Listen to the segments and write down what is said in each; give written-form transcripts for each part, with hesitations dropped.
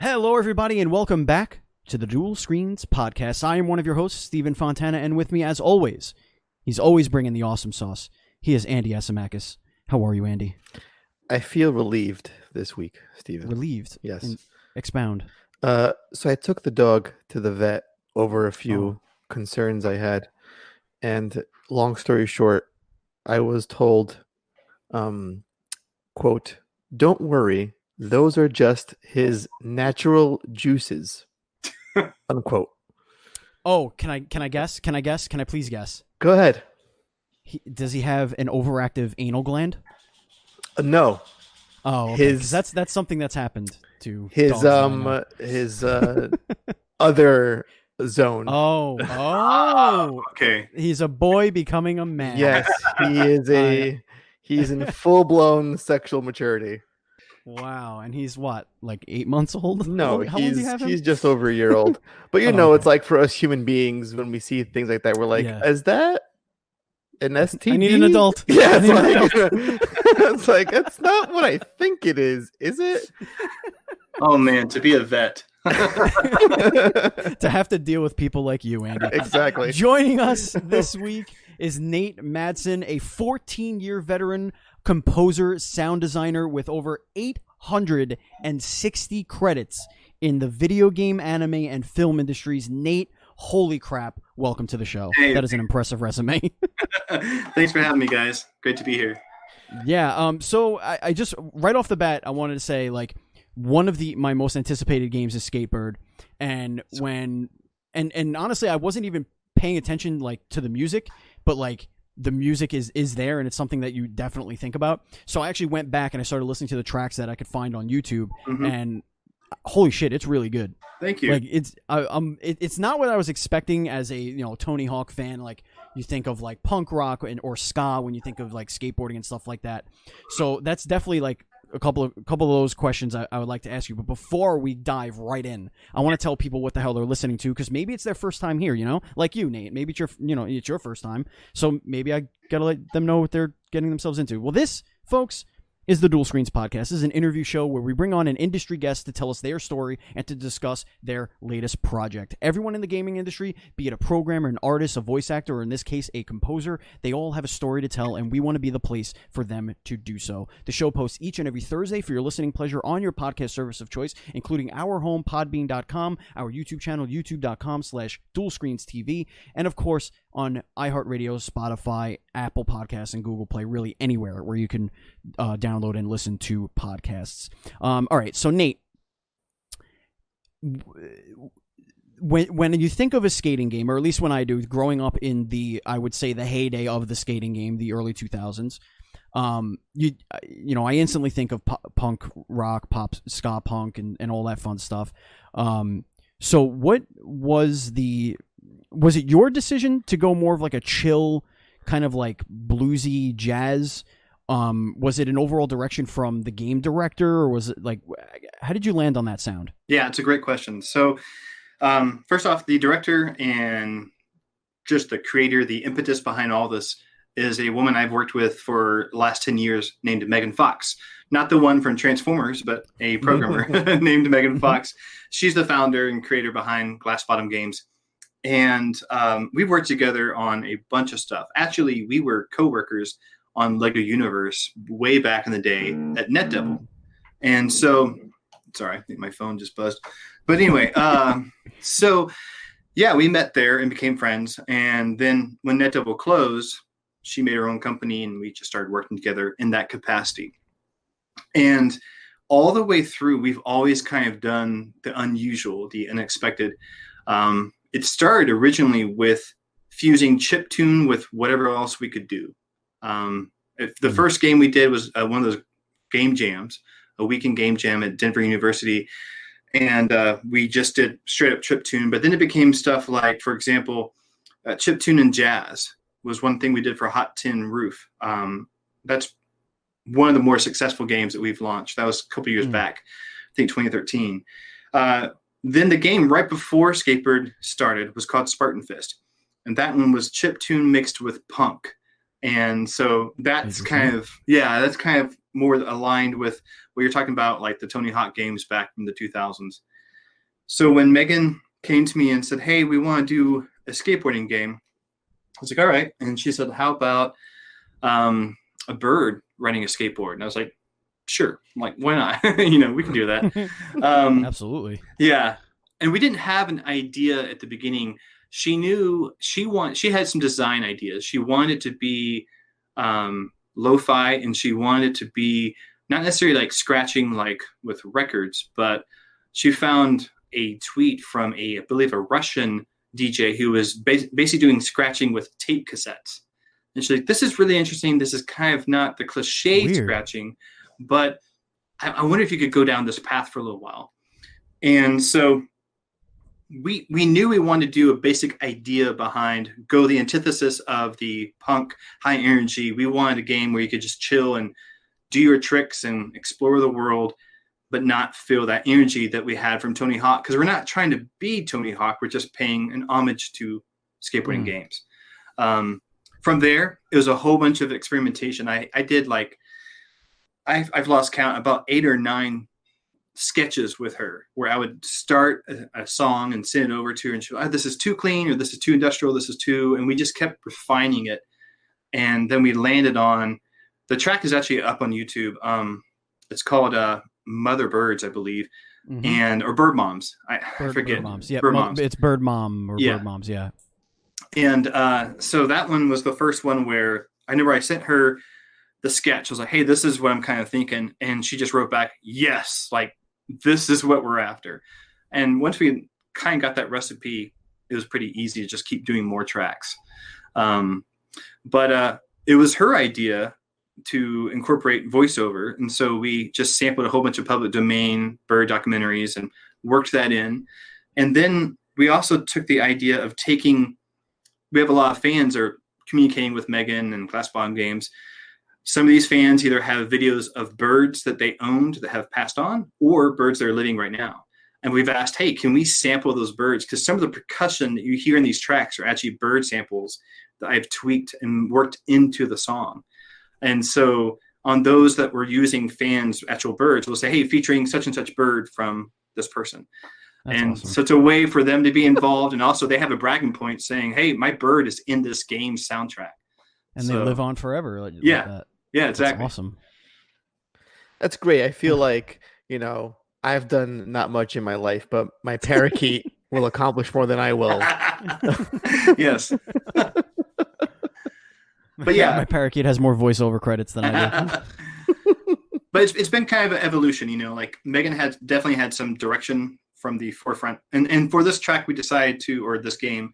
Hello, everybody, and welcome back to the Duel Screens Podcast. I am one of your hosts, Stephen Fontana, and with me, as always, he's always bringing the awesome sauce. He is Andy Asimakis. How are you, Andy? I feel relieved this week, Stephen. Relieved? Yes. Expound. So I took the dog to the vet over a few concerns I had, and long story short, I was told, quote, "Don't worry, those are just his natural juices," unquote. Oh, can I guess? Can I please guess? Go ahead. Does he have an overactive anal gland? No. Oh, okay. 'Cause that's something that's happened to his dogs his other zone. Oh, okay. He's a boy becoming a man. Yes, he is he's in full-blown sexual maturity. Wow, and he's what, like 8 months old? No, How old do you have him? he's just over a year old. But okay. It's like for us human beings, when we see things like that, we're like, is that an STD? I need an adult. Yeah, it's like it's not what I think it is it? Oh man, to be a vet. To have to deal with people like you, Andy. Exactly. Joining us this week is Nate Madsen, a 14-year veteran composer, sound designer with over 860 credits in the video game, anime, and film industries. Nate, holy crap, welcome to the show. Hey. That is an impressive resume. Thanks for having me, guys. Great to be here. Yeah, so I just, right off the bat, I wanted to say, like, one of my most anticipated games is SkateBIRD, and honestly, I wasn't even paying attention, like, to the music, but, like, the music is there, and it's something that you definitely think about. So I actually went back and I started listening to the tracks that I could find on YouTube, and holy shit, it's really good. Thank you. Like, it's not what I was expecting as a Tony Hawk fan. Like, you think of like punk rock or ska when you think of like skateboarding and stuff like that. So that's definitely like a couple of those questions I would like to ask you. But before we dive right in, I want to tell people what the hell they're listening to, because maybe it's their first time here, like you, Nate. Maybe it's your first time. So maybe I gotta let them know what they're getting themselves into. Well, this, folks, is the Duel Screens Podcast. This is an interview show where we bring on an industry guest to tell us their story and to discuss their latest project. Everyone in the gaming industry, be it a programmer, an artist, a voice actor, or in this case, a composer, they all have a story to tell, and we want to be the place for them to do so. The show posts each and every Thursday for your listening pleasure on your podcast service of choice, including our home, podbean.com, our YouTube channel, youtube.com/DuelScreensTV, and of course, on iHeartRadio, Spotify, Apple Podcasts, and Google Play, really anywhere where you can download and listen to podcasts. All right, so Nate, when you think of a skating game, or at least when I do, growing up in I would say the heyday of the skating game, the early 2000s, I instantly think of punk rock, pop, ska punk, and all that fun stuff. So what was it your decision to go more of like a chill, kind of like bluesy jazz? Was it an overall direction from the game director, or was it like, how did you land on that sound? Yeah, it's a great question. So first off, the director and just the creator, the impetus behind all this is a woman I've worked with for the last 10 years named Megan Fox. Not the one from Transformers, but a programmer named Megan Fox. She's the founder and creator behind Glass Bottom Games. And we've worked together on a bunch of stuff. Actually, we were co-workers on Lego Universe way back in the day at NetDevil. And so, sorry, I think my phone just buzzed. But anyway, we met there and became friends. And then when NetDevil closed, she made her own company, and we just started working together in that capacity. And all the way through, we've always kind of done the unusual, the unexpected. It started originally with fusing chiptune with whatever else we could do. If the first game we did was one of those game jams, a weekend game jam at Denver University, and we just did straight up chiptune. But then it became stuff like, for example, chiptune and jazz was one thing we did for Hot Tin Roof. That's one of the more successful games that we've launched. That was a couple years back, I think 2013. Then the game right before SkateBIRD started was called Spartan Fist. And that one was chiptune mixed with punk. And so that's kind of more aligned with what you're talking about, like the Tony Hawk games back in the 2000s. So when Megan came to me and said, hey, we want to do a skateboarding game, I was like, all right. And she said, how about a bird riding a skateboard? And I was like, sure. I'm like, why not? We can do that. Absolutely. Yeah. And we didn't have an idea at the beginning. She knew she had some design ideas. She wanted it to be lo-fi, and she wanted it to be not necessarily like scratching like with records, but she found a tweet from I believe a Russian DJ who was basically doing scratching with tape cassettes. And she's like, this is really interesting. This is kind of not the cliche scratching, but I wonder if you could go down this path for a little while. And so we knew we wanted to do a basic idea behind, go the antithesis of the punk high energy. We wanted a game where you could just chill and do your tricks and explore the world, but not feel that energy that we had from Tony Hawk. Because we're not trying to be Tony Hawk. We're just paying an homage to skateboarding games. From there, it was a whole bunch of experimentation. I did I've lost count, about 8 or 9 sketches with her where I would start a song and send it over to her, and she'd go, this is too clean, or this is too industrial, this is too, and we just kept refining it. And then we landed on, the track is actually up on YouTube. It's called Mother Birds, I believe, or Bird Moms. I forget. Bird Moms. Yeah, Bird Moms. It's Bird Mom or Bird Moms, yeah. And so that one was the first one where I remember I sent her the sketch. I was like, hey, this is what I'm kind of thinking. And she just wrote back, yes, like, this is what we're after. And once we kind of got that recipe, it was pretty easy to just keep doing more tracks. But it was her idea to incorporate voiceover. And so we just sampled a whole bunch of public domain bird documentaries and worked that in. And then we also took the idea of we have a lot of fans are communicating with Megan and Glass Bottom Games. Some of these fans either have videos of birds that they owned that have passed on, or birds that are living right now. And we've asked, hey, can we sample those birds? Because some of the percussion that you hear in these tracks are actually bird samples that I've tweaked and worked into the song. And so on those that were using fans' actual birds, we'll say, hey, featuring such and such bird from this person. That's awesome. So it's a way for them to be involved. And also they have a bragging point saying, hey, my bird is in this game soundtrack. And they live on forever. Like that. Yeah, exactly. That's awesome. That's great. I feel like, I've done not much in my life, but my parakeet will accomplish more than I will. Yes. But yeah, my parakeet has more voiceover credits than I do. But it's been kind of an evolution, like Megan has definitely had some direction from the forefront. And for this track, we decided this game,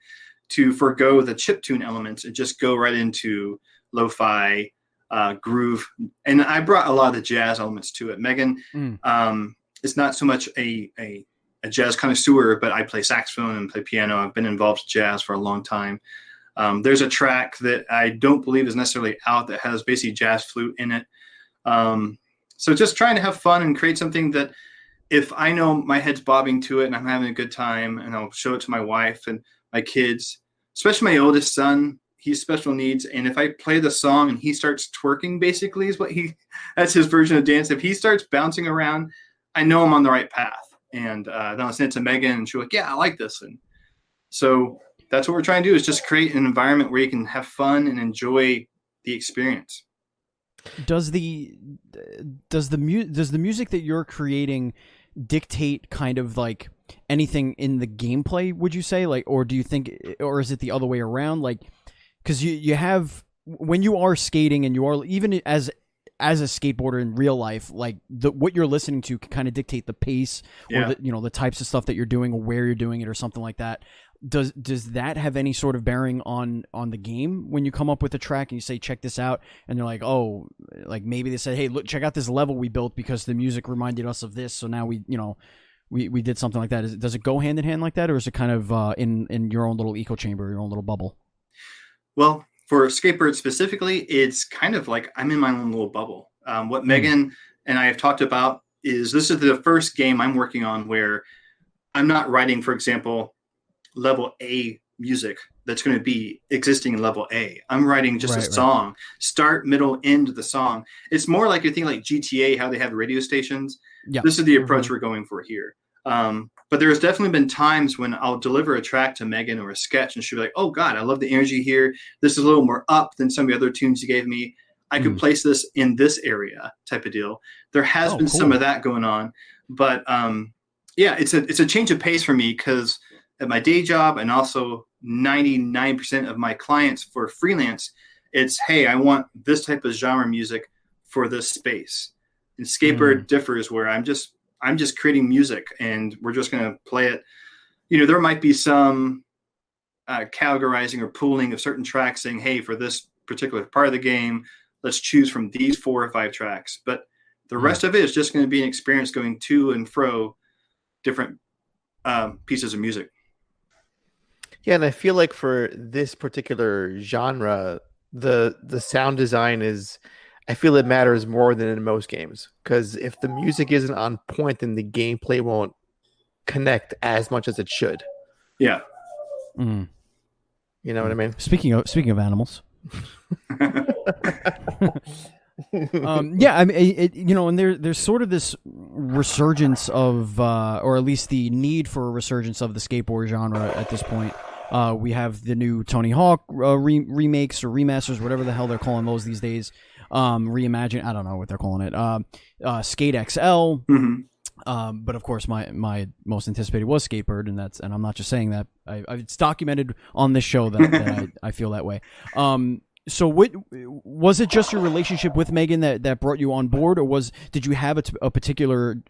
to forgo the chiptune elements and just go right into lo-fi groove. And I brought a lot of the jazz elements to it. Megan is not so much a jazz connoisseur, but I play saxophone and play piano. I've been involved with jazz for a long time. There's a track that I don't believe is necessarily out that has basically jazz flute in it. So just trying to have fun and create something that if I know my head's bobbing to it and I'm having a good time, and I'll show it to my wife and my kids, especially my oldest son, he's special needs. And if I play the song and he starts twerking, basically that's his version of dance. If he starts bouncing around, I know I'm on the right path. And then I'll send it to Megan and she'll like, yeah, I like this. And so that's what we're trying to do, is just create an environment where you can have fun and enjoy the experience. Does the music that you're creating dictate kind of like anything in the gameplay, would you say? Like, or do you think, or is it the other way around? Like, because you have, when you are skating and you are, even as a skateboarder in real life, like what you're listening to can kind of dictate the pace or the types of stuff that you're doing or where you're doing it or something like that. Does that have any sort of bearing on the game when you come up with a track and you say, check this out, and they're like, oh, like maybe they said, hey, look, check out this level we built because the music reminded us of this, so now we did something like that. Does it go hand in hand like that, or is it kind of in your own little echo chamber, your own little bubble? Well, for SkateBIRD specifically, it's kind of like I'm in my own little bubble. What Megan and I have talked about is this is the first game I'm working on where I'm not writing, for example, level A music that's going to be existing in level A. I'm writing just a song, start, middle, end of the song. It's more like you think like GTA, how they have radio stations. Yeah. This is the approach we're going for here. But there's definitely been times when I'll deliver a track to Megan or a sketch, and she'll be like, "Oh God, I love the energy here. This is a little more up than some of the other tunes you gave me. I could place this in this area," type of deal. There has been some of that going on, but yeah, it's a change of pace for me, because at my day job and also 99% of my clients for freelance, it's, hey, I want this type of genre music for this space. And SkateBIRD differs, where I'm just creating music and we're just going to play it. You know, there might be some categorizing or pooling of certain tracks, saying, hey, for this particular part of the game, let's choose from these 4 or 5 tracks. But the rest of it is just going to be an experience going to and fro different pieces of music. Yeah, and I feel like for this particular genre, the sound design is, I feel it matters more than in most games, because if the music isn't on point, then the gameplay won't connect as much as it should. Yeah. You know what I mean? Speaking of animals. Yeah, I mean, you know, and there's sort of this resurgence of, or at least the need for a resurgence of the skateboard genre at this point. We have the new Tony Hawk remakes or remasters, whatever the hell they're calling those these days. Reimagine, I don't know what they're calling it. Skate XL. But of course, my most anticipated was SkateBIRD, and I'm not just saying that. It's documented on this show that I feel that way. So was it just your relationship with Megan that brought you on board, or did you have a particular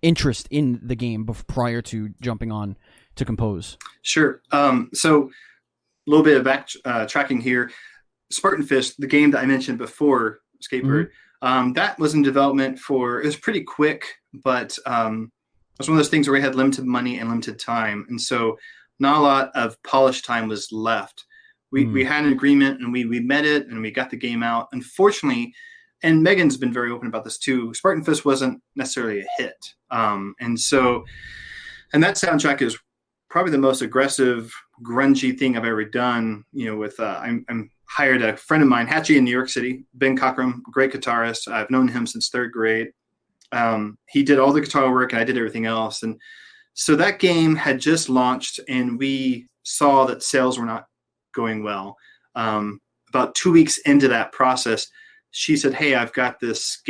interest in the game prior to jumping on to compose? Sure. So a little bit of backtracking here. Spartan Fist, the game that I mentioned before, SkateBIRD, that was in development it was pretty quick, but it was one of those things where we had limited money and limited time. And so not a lot of polish time was left. We had an agreement, and we met it, and we got the game out. Unfortunately, and Megan's been very open about this too, Spartan Fist wasn't necessarily a hit. And that soundtrack is probably the most aggressive, grungy thing I've ever done. You know, with I'm hired a friend of mine, Hatchie in New York City, Ben Cockrum, great guitarist. I've known him since 3rd grade. He did all the guitar work, and I did everything else. And so that game had just launched, and we saw that sales were not going well. About 2 weeks into that process, she said, hey, I've got this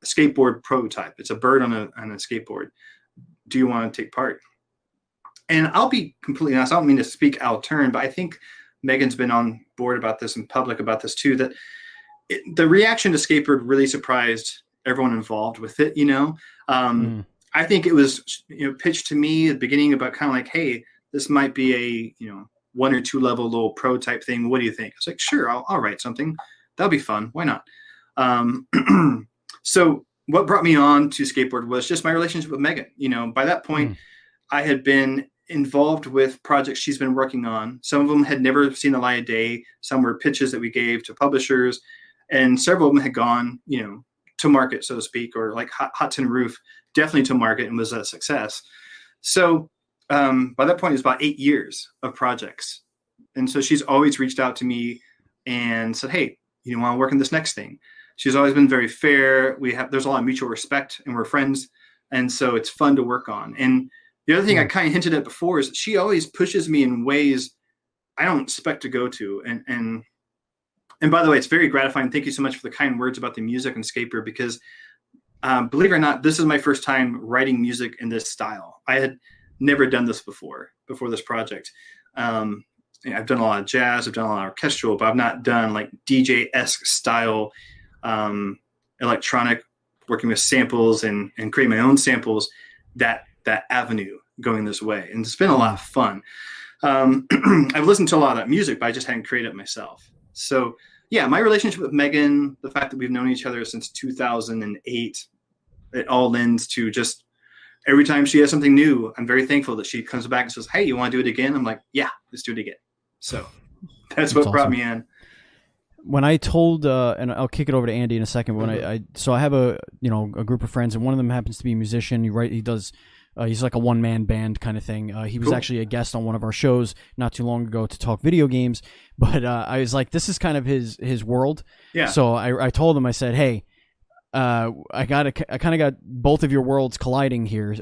skateboard prototype. It's a bird on a skateboard. Do you want to take part? And I'll be completely honest, I don't mean to speak out of turn, but I think Megan's been on board about this and public about this too, that the reaction to SkateBIRD really surprised everyone involved with it, you know? I think it was, you know, pitched to me at the beginning about kind of like, hey, this might be a, you know, 1 or 2 level little prototype thing. What do you think? I was like, sure, I'll write something. That'll be fun. Why not? So what brought me on to SkateBIRD was just my relationship with Megan. You know, by that point, I had been involved with projects she's been working on. Some of them had never seen the light of day. Some were pitches that we gave to publishers, and several of them had gone, you know, to market, so to speak, or like Hot Tin Roof, definitely to market and was a success. So by that point, it was about 8 years of projects. And so she's always reached out to me and said, hey, you want to work on this next thing? She's always been very fair. There's a lot of mutual respect, and we're friends. And so it's fun to work on. And the other thing I kind of hinted at before is she always pushes me in ways I don't expect to go to. And by the way, it's very gratifying. Thank you so much for the kind words about the music and SkateBIRD, because believe it or not, this is my first time writing music in this style. I had never done this before this project. I've done a lot of jazz, I've done a lot of orchestral, but I've not done like DJ-esque style electronic, working with samples and creating my own samples, that avenue going this way. And it's been a lot of fun. I've listened to a lot of that music, but I just hadn't created it myself. So yeah, my relationship with Megan, the fact that we've known each other since 2008, it all lends to just every time she has something new, I'm very thankful that she comes back and says, hey, you want to do it again? I'm like, yeah, let's do it again. So that's what brought me in. When I told, and I'll kick it over to Andy in a second. When I have a group of friends, and one of them happens to be a musician. He does, he's like a one-man band kind of thing. He was actually a guest on one of our shows not too long ago to talk video games. But I was like, this is kind of his world. Yeah. So I told him, I said, hey, I kind of got both of your worlds colliding here.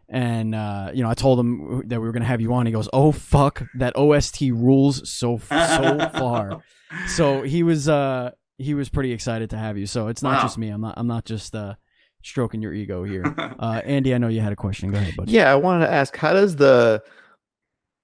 And I told him that we were gonna have you on. He goes, "Oh fuck, that OST rules so far." So he was pretty excited to have you. So it's not just me. I'm not just stroking your ego here. Andy, I know you had a question. Go ahead, buddy. Yeah, I wanted to ask, how does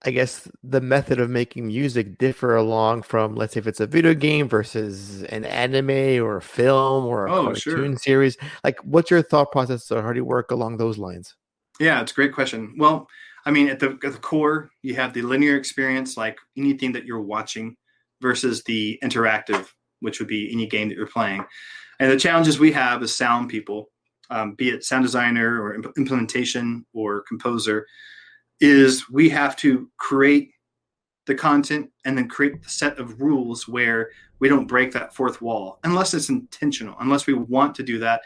I guess the method of making music differ along from, let's say, if it's a video game versus an anime or a film or a cartoon series? Like, what's your thought process, or how do you work along those lines? Yeah, it's a great question. Well, I mean, at the core, you have the linear experience, like anything that you're watching, versus the interactive, which would be any game that you're playing. And the challenges we have as sound people, be it sound designer or implementation or composer, is we have to create the content and then create the set of rules where we don't break that fourth wall, unless it's intentional, unless we want to do that.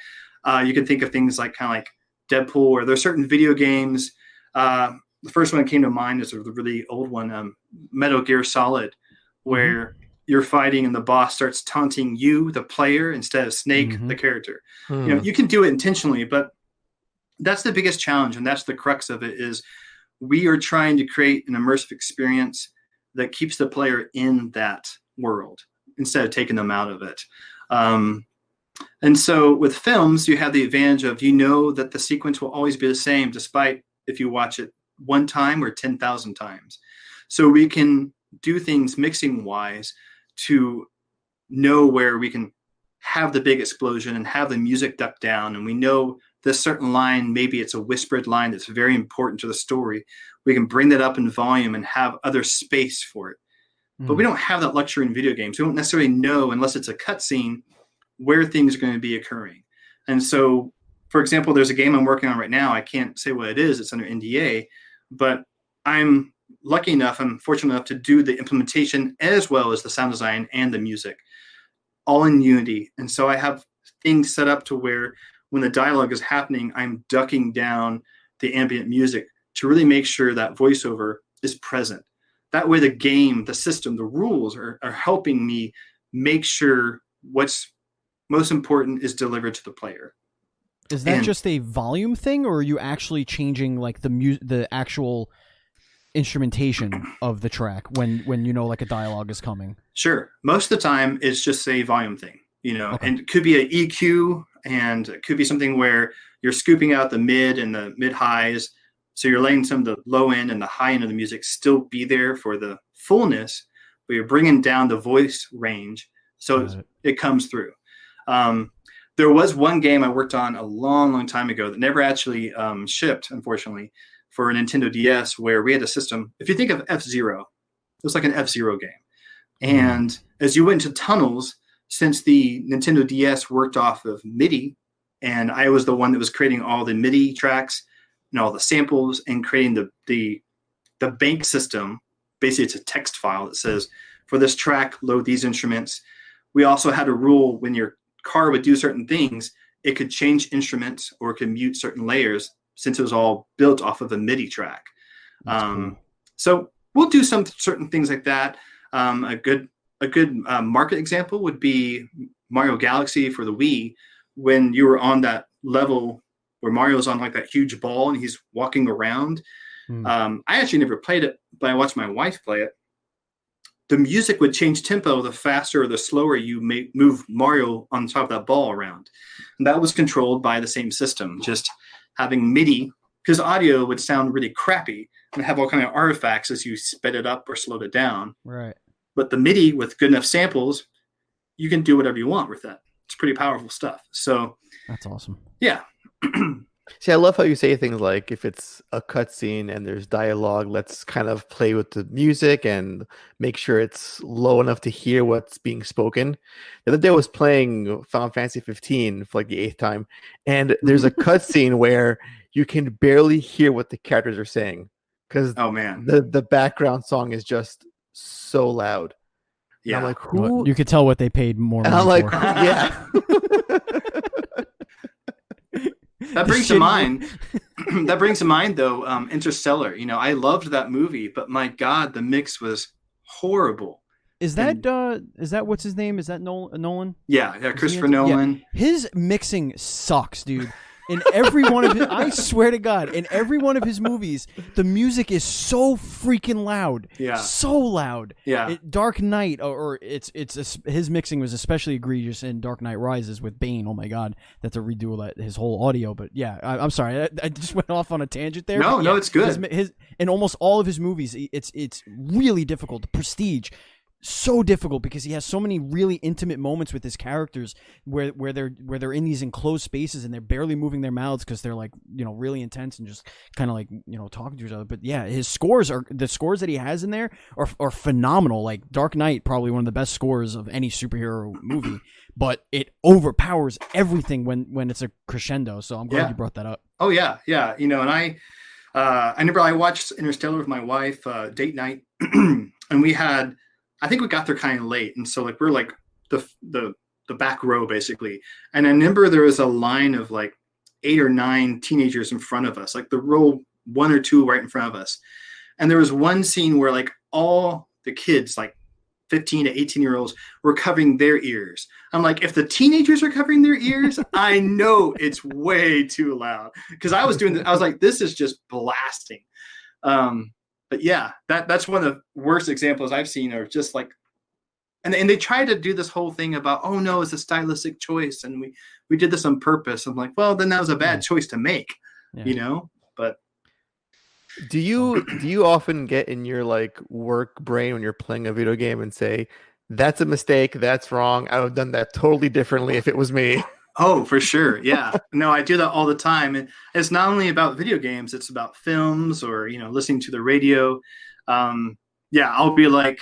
You can think of things like kind of like Deadpool, or there's certain video games. The first one that came to mind is a really old one, Metal Gear Solid, where you're fighting and the boss starts taunting you, the player, instead of Snake, the character. You can do it intentionally, but that's the biggest challenge, and that's the crux of it, is we are trying to create an immersive experience that keeps the player in that world instead of taking them out of it. And so with films, you have the advantage of, that the sequence will always be the same, despite if you watch it one time or 10,000 times. So we can do things mixing wise to know where we can have the big explosion and have the music ducked down. And we know this certain line, maybe it's a whispered line that's very important to the story. We can bring that up in volume and have other space for it. But we don't have that luxury in video games. We don't necessarily know, unless it's a cutscene, where things are going to be occurring. And so, for example, there's a game I'm working on right now. I can't say what it is. It's under NDA, but I'm lucky enough, I'm fortunate enough to do the implementation as well as the sound design and the music, all in Unity. And so I have things set up to where when the dialogue is happening, I'm ducking down the ambient music to really make sure that voiceover is present. That way the game, the system, the rules are helping me make sure what's most important is delivered to the player. Is that just a volume thing, or are you actually changing like the actual instrumentation of the track when like a dialogue is coming? Sure. Most of the time it's just a volume thing, Okay. And it could be an EQ, and it could be something where you're scooping out the mid and the mid highs. So you're letting some of the low end and the high end of the music still be there for the fullness, but you're bringing down the voice range so it comes through. There was one game I worked on a long, long time ago that never actually shipped, unfortunately, for a Nintendo DS, where we had a system. If you think of F-Zero, it was like an F-Zero game. And as you went into tunnels, since the Nintendo DS worked off of MIDI, and I was the one that was creating all the MIDI tracks and all the samples and creating the bank system. Basically, it's a text file that says, for this track, load these instruments. We also had a rule when your car would do certain things, it could change instruments or it could mute certain layers, since it was all built off of a MIDI track. Cool. So we'll do some certain things like that. A good market example would be Mario Galaxy for the Wii, when you were on that level where Mario's on like that huge ball and he's walking around. I actually never played it, but I watched my wife play it. The music would change tempo the faster or the slower you move Mario on top of that ball around. And that was controlled by the same system, just having MIDI, because audio would sound really crappy and have all kind of artifacts as you sped it up or slowed it down. Right. But the MIDI with good enough samples, you can do whatever you want with that. It's pretty powerful stuff. So that's awesome. Yeah. See, I love how you say things like, if it's a cutscene and there's dialogue, let's kind of play with the music and make sure it's low enough to hear what's being spoken. The other day I was playing Final Fantasy 15 for like the 8th time, and there's a cutscene where you can barely hear what the characters are saying because the background song is just so loud. Yeah, and I'm like, who? You could tell what they paid more money and I'm like, for. yeah. That brings to mind. That brings to mind though, Interstellar. I loved that movie, but my God, the mix was horrible. Is that what's his name? Is that Nolan? Yeah, Christopher Nolan. Yeah. His mixing sucks, dude. In every one of his, I swear to God, in every one of his movies, the music is so freaking loud. Yeah. So loud. Yeah. Dark Knight, his mixing was especially egregious in Dark Knight Rises with Bane. Oh my God, that's a redo of his whole audio. But yeah, I'm sorry, I just went off on a tangent there. No, it's good. His in almost all of his movies, it's really difficult. The Prestige. So difficult because he has so many really intimate moments with his characters where they're in these enclosed spaces and they're barely moving their mouths because they're like, you know, really intense and just kind of like, you know, talking to each other. But yeah, the scores that he has in there are phenomenal. Like Dark Knight, probably one of the best scores of any superhero movie, but it overpowers everything when it's a crescendo. So I'm glad you brought that up. Oh yeah. You know, and I remember I watched Interstellar with my wife, date night, and I think we got there kind of late, and so like we're like the back row basically. And I remember there was a line of like 8 or 9 teenagers in front of us, like the row 1 or 2 right in front of us. And there was one scene where like all the kids, like 15 to 18-year-olds, were covering their ears. I'm like, if the teenagers are covering their ears, I know it's way too loud. Because I was like, this is just blasting. But yeah, that's one of the worst examples I've seen, or just like, and they try to do this whole thing about, oh no, it's a stylistic choice, and we did this on purpose. I'm like, well, then that was a bad choice to make, you know. But do you often get in your like work brain when you're playing a video game and say, that's a mistake, that's wrong, I would have done that totally differently if it was me? Oh, for sure. Yeah. No, I do that all the time. And it's not only about video games, it's about films or, you know, listening to the radio. Yeah, I'll be like,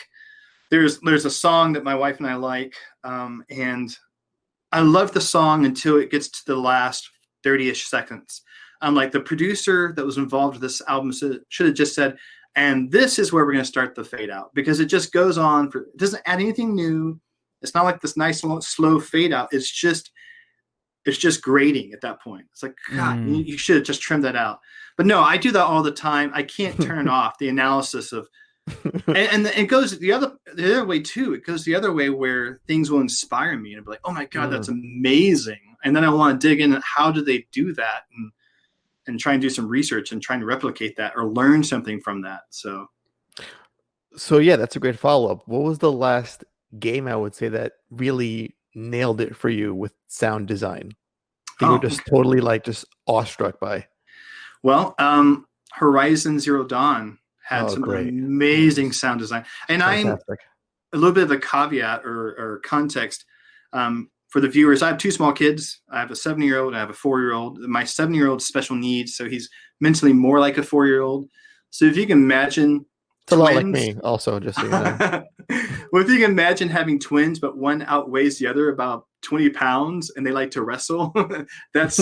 there's a song that my wife and I like. And I love the song until it gets to the last 30-ish seconds. I'm like, the producer that was involved with this album should have just said, and this is where we're going to start the fade out, because it just goes on it doesn't add anything new. It's not like this nice slow fade out. It's just grating at that point. It's like, God, you should have just trimmed that out. But no, I do that all the time. I can't turn off the analysis of, and it goes the other way too. It goes the other way where things will inspire me and I'll be like, oh my God, that's amazing. And then I want to dig in. How do they do that? And try and do some research and trying to replicate that or learn something from that. So yeah, that's a great follow-up. What was the last game I would say that really nailed it for you with sound design? You were just totally like just awestruck by. Well, Horizon Zero Dawn had some amazing sound design. And fantastic. I'm a little bit of a caveat or context for the viewers. I have 2 small kids. I have a 7-year-old and I have a 4-year-old. My 7-year-old special needs, so he's mentally more like a 4-year-old. So if you can imagine, it's a lot like me also, just so you know. Well, if you can imagine having twins, but one outweighs the other about 20 pounds and they like to wrestle, that's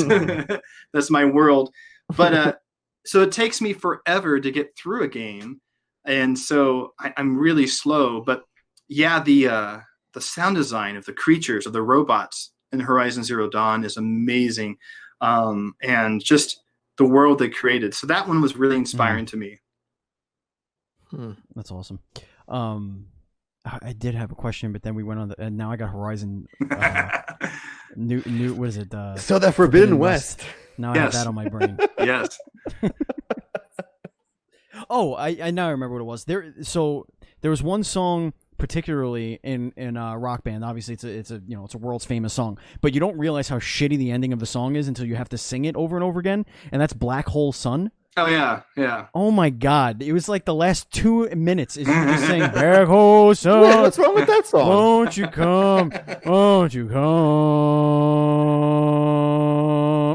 my world. But so it takes me forever to get through a game. And so I'm really slow. But yeah, the sound design of the creatures, of the robots in Horizon Zero Dawn is amazing. And just the world they created. So that one was really inspiring to me. That's awesome. I did have a question, but then we went on and now I got Horizon. New what is it? So that Forbidden West. Now I have that on my brain. Yes. Oh, I now remember what it was. There was one song particularly in Rock Band. Obviously, it's a world's famous song, but you don't realize how shitty the ending of the song is until you have to sing it over and over again, and that's Black Hole Sun. Oh yeah. Oh my God! It was like the last 2 minutes is you just saying "Black Hole Sun." Wait, what's wrong with that song? Won't you come? Won't you come?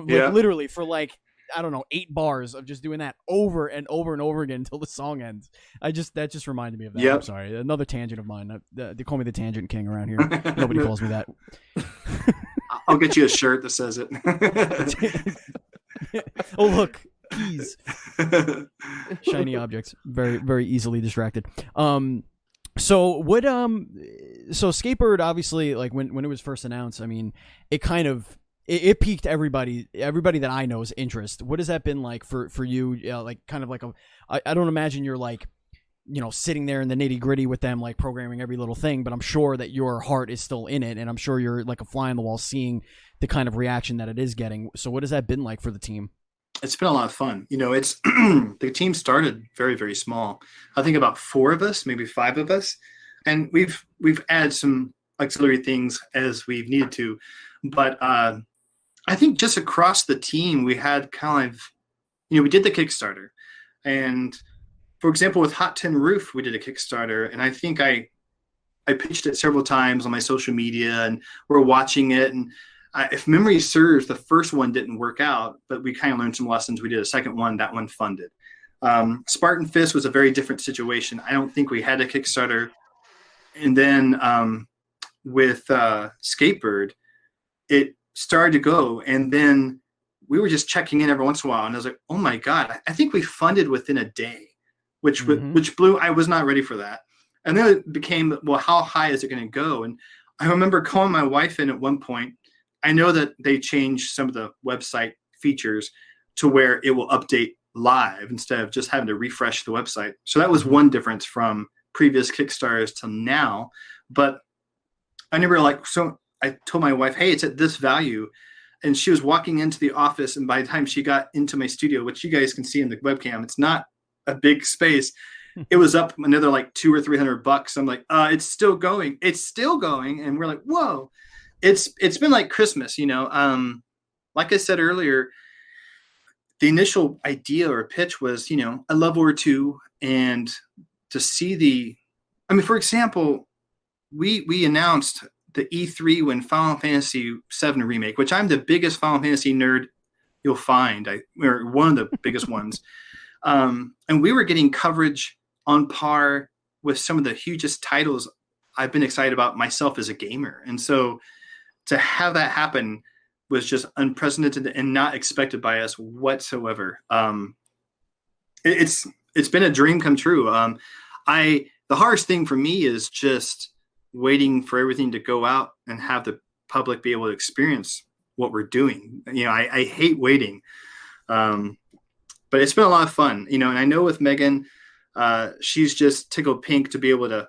Like, literally for like, I don't know, 8 bars of just doing that over and over and over again until the song ends. That just reminded me of that. Yep. I'm sorry, another tangent of mine. They call me the Tangent King around here. Nobody calls me that. I'll get you a shirt that says it. Oh look. Keys. Shiny objects, very very easily distracted. So what so SkateBIRD, obviously, like when it was first announced, I mean, it kind of it piqued everybody that I know's interest. What has that been like for you? Like kind of like I don't imagine you're like sitting there in the nitty gritty with them, like programming every little thing, but I'm sure that your heart is still in it, and I'm sure you're like a fly on the wall seeing the kind of reaction that it is getting. So what has that been like for the team? It's been a lot of fun. It's the team started very, very small. I think about 4 of us, maybe 5 of us, and we've added some auxiliary things as we've needed to. But I think just across the team, we had kind of, we did the Kickstarter, and for example, with Hot Tin Roof, we did a Kickstarter, and I think I pitched it several times on my social media, and we're watching it. And if memory serves, the first one didn't work out, but we kind of learned some lessons. We did a second one, that one funded. Spartan Fist was a very different situation. I don't think we had a Kickstarter. And then with SkateBIRD, it started to go, and then we were just checking in every once in a while, and I was like, oh my God, I think we funded within a day. Which blew. I was not ready for that. And then it became, well, how high is it going to go? And I remember calling my wife in at one point. I know that they changed some of the website features to where it will update live instead of just having to refresh the website. So that was one difference from previous Kickstarters to now. But I never so I told my wife, hey, it's at this value. And she was walking into the office. And by the time she got into my studio, which you guys can see in the webcam, it's not a big space, it was up another like $200 or $300. I'm like, it's still going. It's still going. And we're like, whoa, it's been like Christmas, like I said earlier, the initial idea or pitch was, a level or two, and to see for example, we announced the E3 when Final Fantasy VII Remake, which I'm the biggest Final Fantasy nerd you'll find, or one of the biggest ones. And we were getting coverage on par with some of the hugest titles I've been excited about myself as a gamer. And so to have that happen was just unprecedented and not expected by us whatsoever. It's been a dream come true. The hardest thing for me is just waiting for everything to go out and have the public be able to experience what we're doing. I hate waiting. But it's been a lot of fun, and I know with Megan, she's just tickled pink to be able to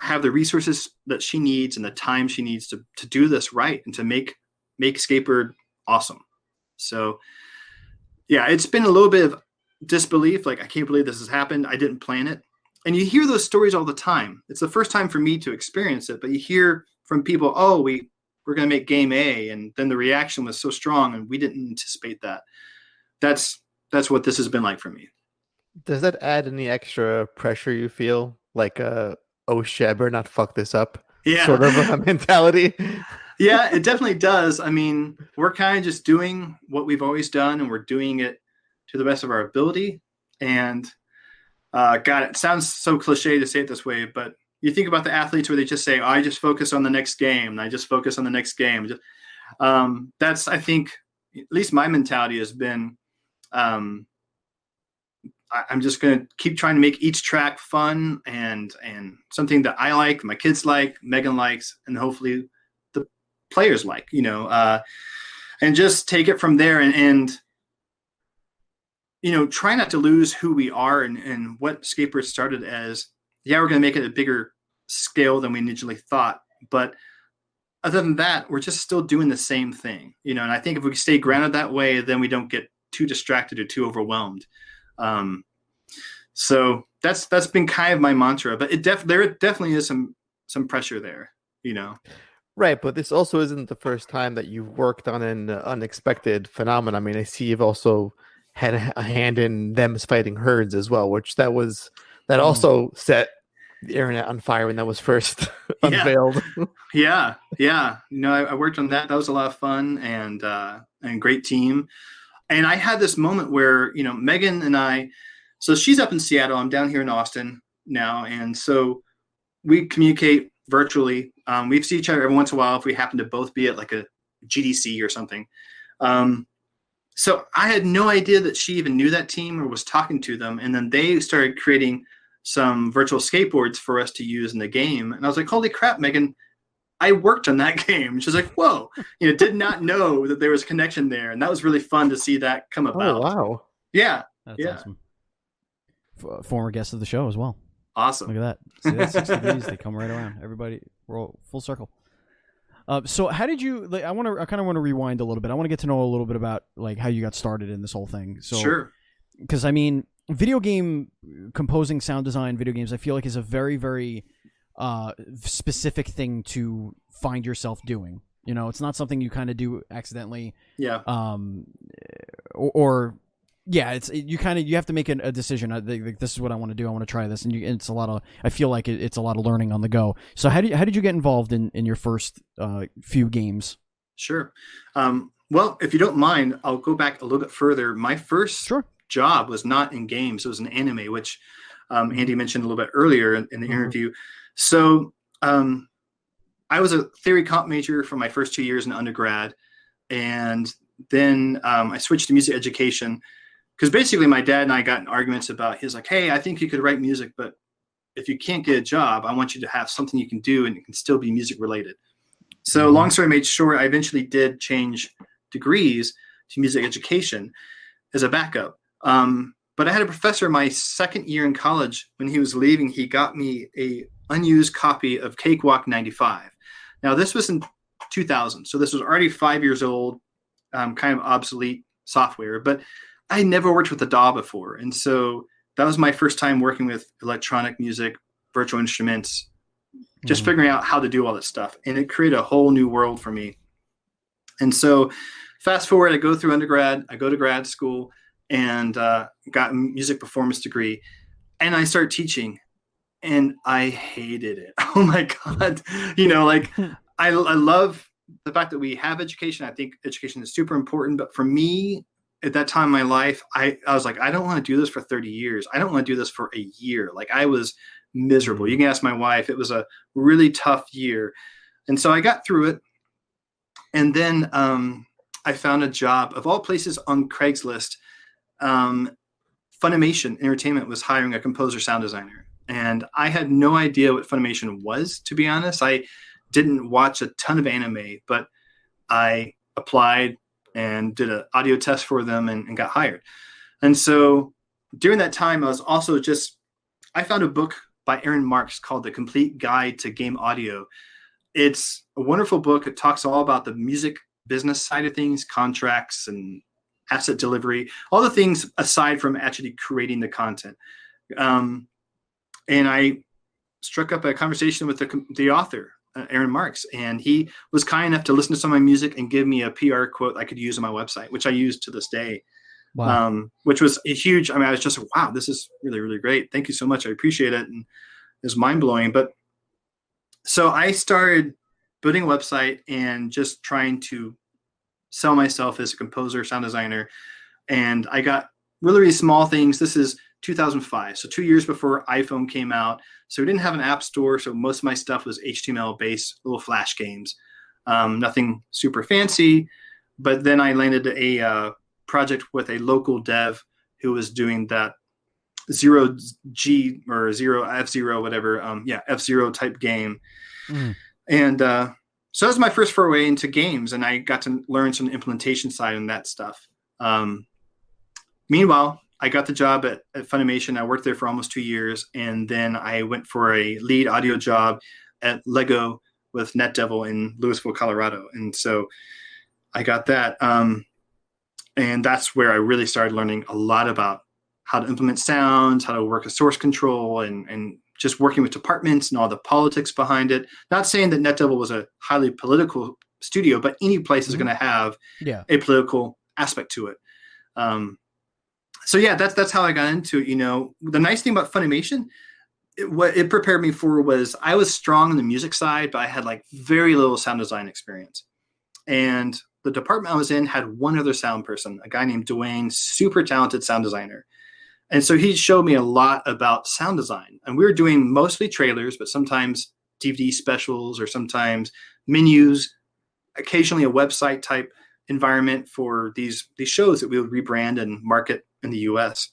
have the resources that she needs and the time she needs to do this right and to make SkateBIRD awesome. So, yeah, it's been a little bit of disbelief. Like, I can't believe this has happened. I didn't plan it. And you hear those stories all the time. It's the first time for me to experience it, but you hear from people, oh, we're going to make game A, and then the reaction was so strong, and we didn't anticipate that. That's what this has been like for me. Does that add any extra pressure you feel? Like, oh shit, I better not fuck this up. Yeah. Sort of a mentality. Yeah, it definitely does. We're kind of just doing what we've always done, and we're doing it to the best of our ability. And God, it sounds so cliche to say it this way, but you think about the athletes where they just say, oh, I just focus on the next game, and I just focus on the next game. That's, I think, at least my mentality has been, I'm just going to keep trying to make each track fun and something that I like, my kids like, Megan likes, and hopefully the players like, and just take it from there and try not to lose who we are and what SkateBIRD started as. Yeah, we're going to make it a bigger scale than we initially thought, but other than that, we're just still doing the same thing, and I think if we stay grounded that way, then we don't get too distracted or too overwhelmed. So that's been kind of my mantra, but there definitely is some pressure there, Right, but this also isn't the first time that you've worked on an unexpected phenomenon. I see you've also had a hand in them fighting herds as well, which that also set the internet on fire when that was first unveiled. Yeah. I worked on that. That was a lot of fun and great team. And I had this moment where, Megan and I, so she's up in Seattle, I'm down here in Austin now. And so we communicate virtually. We see each other every once in a while if we happen to both be at like a GDC or something. So I had no idea that she even knew that team or was talking to them. And then they started creating some virtual skateboards for us to use in the game. And I was like, holy crap, Megan, I worked on that game. She's like, whoa, did not know that there was a connection there. And that was really fun to see that come about. Oh, wow. Yeah. That's awesome. Former guest of the show as well. Awesome. Look at that. See, that's 6 degrees. They come right around. Everybody, we're all full circle. So how did you? Like, I kind of want to rewind a little bit. I want to get to know a little bit about like how you got started in this whole thing. So, sure. Because I mean, video game composing, sound design, video games, I feel like is a very, very specific thing to find yourself doing. You know, it's not something you kind of do accidentally. Yeah. Or yeah, you have to make a decision. This is what I want to do. I want to try this, and it's a lot of. I feel like it's a lot of learning on the go. So how did you get involved in your first few games? Sure. Well, if you don't mind, I'll go back a little bit further. My first job was not in games; it was in anime, which Andy mentioned a little bit earlier in the interview. So I was a theory comp major for my first 2 years in undergrad, and then I switched to music education. Because basically my dad and I got in arguments about, he's like, hey, I think you could write music, but if you can't get a job, I want you to have something you can do and it can still be music related. So long story made short, I eventually did change degrees to music education as a backup. But I had a professor my second year in college. When he was leaving, he got me a unused copy of Cakewalk 95. Now this was in 2000. So this was already 5 years old, kind of obsolete software, but I never worked with a DAW before. And so that was my first time working with electronic music, virtual instruments, just figuring out how to do all this stuff. And it created a whole new world for me. And so fast forward, I go through undergrad, I go to grad school and got a music performance degree. And I start teaching and I hated it. Oh my God. I love the fact that we have education. I think education is super important. But for me, at that time in my life, I was like, I don't want to do this for 30 years. I don't want to do this for a year. Like I was miserable. You can ask my wife. It was a really tough year. And so I got through it. And then I found a job of all places on Craigslist. Funimation Entertainment was hiring a composer sound designer. And I had no idea what Funimation was, to be honest. I didn't watch a ton of anime, but I applied and did an audio test for them and got hired. And so during that time, I was also I found a book by Aaron Marks called The Complete Guide to Game Audio. It's a wonderful book. It talks all about the music business side of things, contracts and asset delivery, all the things aside from actually creating the content. And I struck up a conversation with the author, Aaron Marks, and he was kind enough to listen to some of my music and give me a PR quote I could use on my website, which I use to this day. Wow. Which was a huge, I was just, wow, this is really, really great. Thank you so much. I appreciate it. And it was mind blowing. But so I started building a website and just trying to sell myself as a composer, sound designer. And I got really, really small things. This is 2005. So 2 years before iPhone came out. So we didn't have an app store. So most of my stuff was HTML based, little Flash games, nothing super fancy. But then I landed a project with a local dev who was doing that zero G or zero F-Zero, whatever. F-Zero type game. And so that was my first foray into games. And I got to learn some implementation side on that stuff. Meanwhile, I got the job at Funimation. I worked there for almost 2 years. And then I went for a lead audio job at Lego with NetDevil in Louisville, Colorado. And so I got that. And that's where I really started learning a lot about how to implement sounds, how to work with source control, and just working with departments and all the politics behind it. Not saying that NetDevil was a highly political studio, but any place is going to have a political aspect to it. So yeah, that's how I got into it. The nice thing about Funimation, what it prepared me for was I was strong on the music side, but I had like very little sound design experience. And the department I was in had one other sound person, a guy named Dwayne, super talented sound designer. And so he showed me a lot about sound design. And we were doing mostly trailers, but sometimes DVD specials or sometimes menus, occasionally a website type environment for these shows that we would rebrand and market in the US.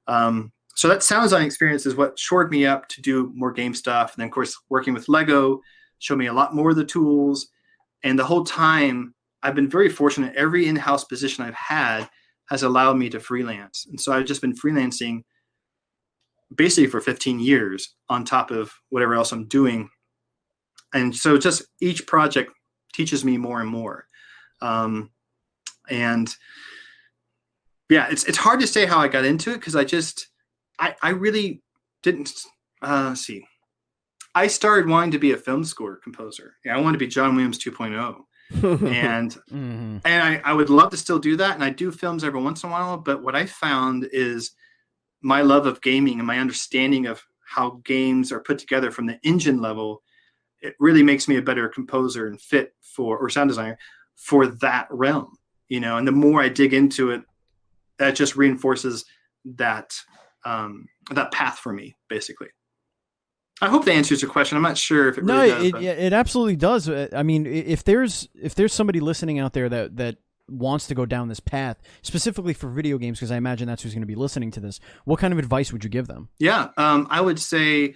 So that sound design experience is what shored me up to do more game stuff. And then, of course, working with Lego showed me a lot more of the tools. And the whole time, I've been very fortunate. Every in-house position I've had has allowed me to freelance. And so I've just been freelancing basically for 15 years on top of whatever else I'm doing. And so just each project teaches me more and more. And yeah, it's hard to say how I got into it, because I really didn't see. I started wanting to be a film score composer. Yeah, I wanted to be John Williams 2.0. And and I would love to still do that. And I do films every once in a while. But what I found is my love of gaming and my understanding of how games are put together from the engine level, it really makes me a better composer and fit for, or sound designer for that realm, you know. And the more I dig into it, that just reinforces that that path for me, basically. I hope that answers your question. I'm not sure if it really does. No, it absolutely does. I mean, if there's somebody listening out there that wants to go down this path, specifically for video games, because I imagine that's who's going to be listening to this, what kind of advice would you give them? Yeah, I would say,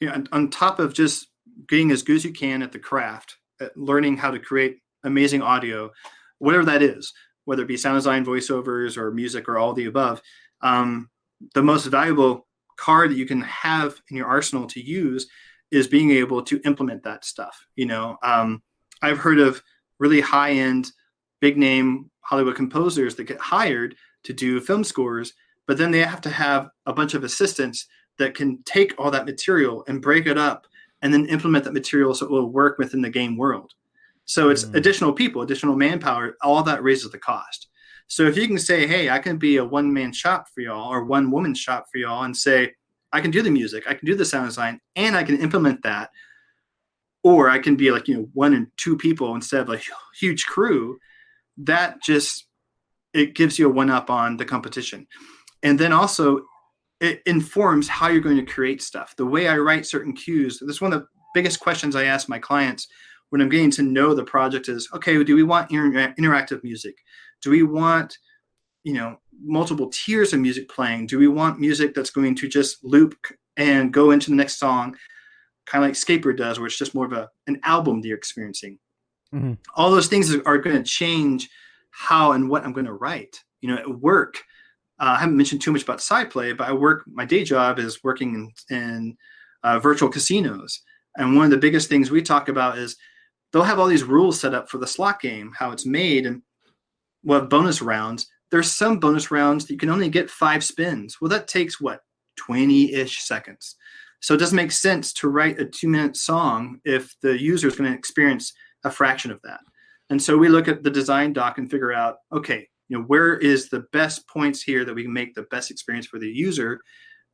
you know, on top of just getting as good as you can at the craft, at learning how to create amazing audio, whatever that is, whether it be sound design, voiceovers, or music, or all the above, the most valuable card that you can have in your arsenal to use is being able to implement that stuff. You know, I've heard of really high-end, big-name Hollywood composers that get hired to do film scores, but then they have to have a bunch of assistants that can take all that material and break it up and then implement that material so it will work within the game world. So it's additional people, additional manpower, all that raises the cost. So if you can say, hey, I can be a one-man shop for y'all, or one-woman shop for y'all, and say, I can do the music, I can do the sound design, and I can implement that, or I can be like, you know, 1 and 2 people instead of a huge crew, that just, it gives you a one-up on the competition. And then also it informs how you're going to create stuff. The way I write certain cues, this is one of the biggest questions I ask my clients when I'm getting to know the project is, okay, do we want interactive music? Do we want, you know, multiple tiers of music playing? Do we want music that's going to just loop and go into the next song, kind of like SkateBIRD does, where it's just more of an album that you're experiencing? All those things are going to change how and what I'm going to write. You know, at work, I haven't mentioned too much about side play, but my day job is working in virtual casinos. And one of the biggest things we talk about is they'll have all these rules set up for the slot game, how it's made, and we'll have bonus rounds. There's some bonus rounds that you can only get 5 spins. Well, that takes 20-ish seconds. So it doesn't make sense to write a 2-minute song if the user is going to experience a fraction of that. And so we look at the design doc and figure out, okay, you know, where is the best points here that we can make the best experience for the user?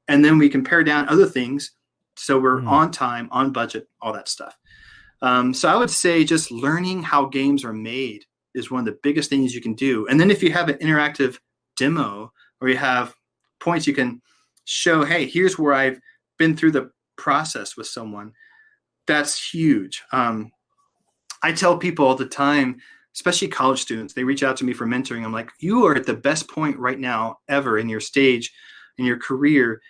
And then we can pare down other things so we're on time, on budget, all that stuff. So I would say just learning how games are made is one of the biggest things you can do. And then if you have an interactive demo, or you have points you can show, hey, here's where I've been through the process with someone, that's huge. I tell people all the time, especially college students, they reach out to me for mentoring. I'm like, you are at the best point right now ever in your stage, in your career,